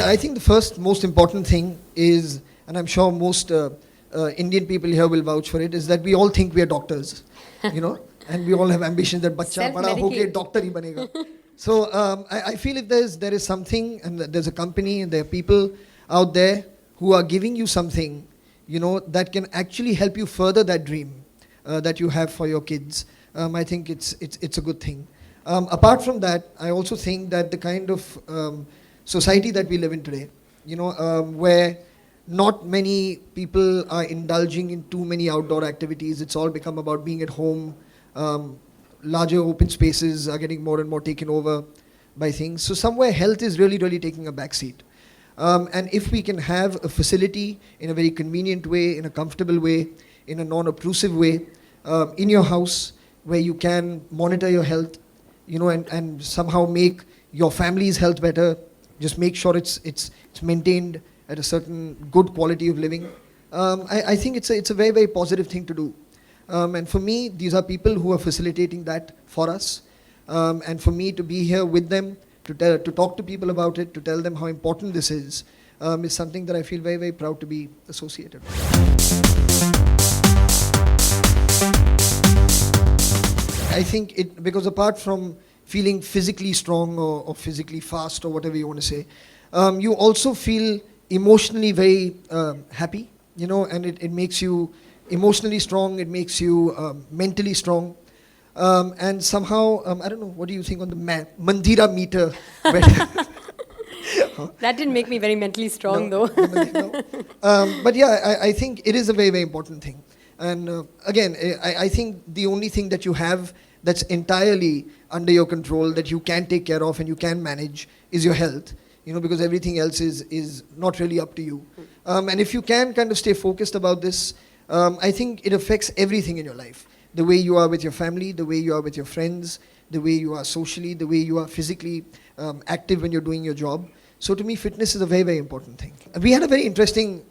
I think the first most important thing is, and I'm sure most Indian people here will vouch for it, is that we all think we are doctors, you know, and we all have ambitions that bacha bada hoke doctor hi banega. So I feel if there is something, and there's a company and there are people out there who are giving you something, you know, that can actually help you further that dream that you have for your kids, I think it's a good thing. Apart from that, I also think that the kind of society that we live in today, you know, where not many people are indulging in too many outdoor activities. It's all become about being at home. Larger open spaces are getting more and more taken over by things. So somewhere health is really, really taking a backseat. And if we can have a facility in a very convenient way, in a comfortable way, in a non-obtrusive way, in your house, where you can monitor your health, you know, and somehow make your family's health better, just make sure it's maintained at a certain good quality of living. I think it's a very, very positive thing to do. And for me, these are people who are facilitating that for us. And for me to be here with them, to talk to people about it, to tell them how important this is something that I feel very, very proud to be associated with. I think because apart from feeling physically strong or physically fast or whatever you want to say, you also feel emotionally very happy, you know, and it makes you emotionally strong, it makes you mentally strong. And somehow, I don't know, what do you think on the Mandira meter? That didn't make me very mentally strong, no, though. No. But yeah, I think it is a very, very important thing. And again, I think the only thing that you have that's entirely under your control, that you can take care of and you can manage, is your health. You know, because everything else is not really up to you. And if you can kind of stay focused about this, I think it affects everything in your life. The way you are with your family, the way you are with your friends, the way you are socially, the way you are physically active when you're doing your job. So to me, fitness is a very, very important thing. We had a very interesting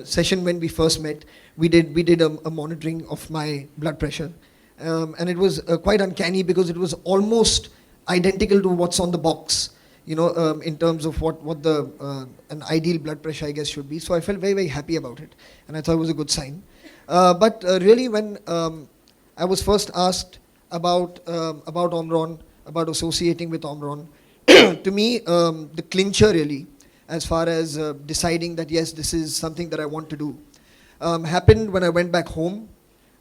session when we first met. We did a monitoring of my blood pressure. And it was quite uncanny because it was almost identical to what's on the box, you know, in terms of what the an ideal blood pressure, I guess, should be. So I felt very, very happy about it. And I thought it was a good sign. But really, when I was first asked about Omron, about associating with Omron, to me, the clincher really, as far as deciding that, yes, this is something that I want to do, happened when I went back home.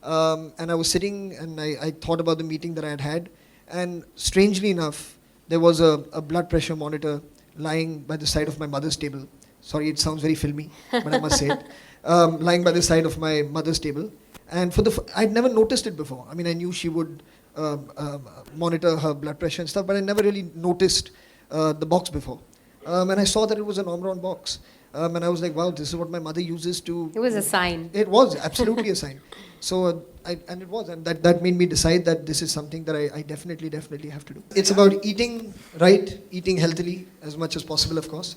And I was sitting and I thought about the meeting that I had had. And strangely enough, there was a blood pressure monitor lying by the side of my mother's table. Sorry, it sounds very filmy, but I must say it. Lying by the side of my mother's table. And I'd never noticed it before. I mean, I knew she would monitor her blood pressure and stuff, but I never really noticed the box before. And I saw that it was an Omron box. And I was like, wow, this is what my mother uses to... It was a sign. It was absolutely a sign. So, and it was, and that made me decide that this is something that I definitely have to do. It's about eating right, eating healthily as much as possible, of course.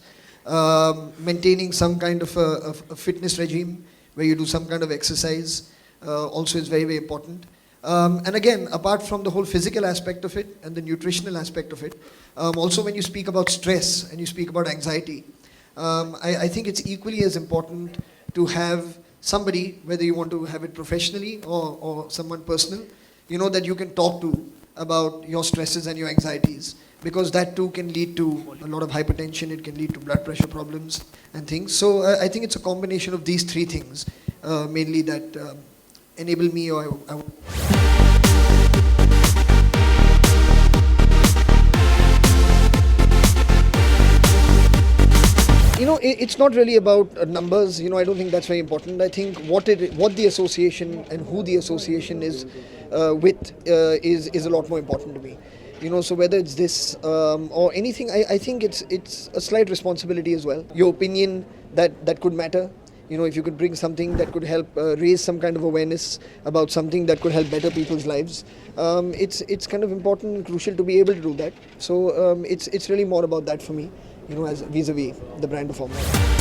Maintaining some kind of a fitness regime where you do some kind of exercise also is very, very important. And again, apart from the whole physical aspect of it and the nutritional aspect of it, also when you speak about stress and you speak about anxiety, I think it's equally as important to have somebody, whether you want to have it professionally or someone personal, you know, that you can talk to about your stresses and your anxieties, because that too can lead to a lot of hypertension, it can lead to blood pressure problems and things. So I think it's a combination of these three things mainly that enable me You know, it's not really about numbers. You know, I don't think that's very important. I think what the association and who the association is with is a lot more important to me. You know, so whether it's this or anything, I think it's a slight responsibility as well. Your opinion that could matter. You know, if you could bring something that could help raise some kind of awareness about something that could help better people's lives, it's kind of important and crucial to be able to do that. So it's really more about that for me, you know, as vis-a-vis the brand of Omron.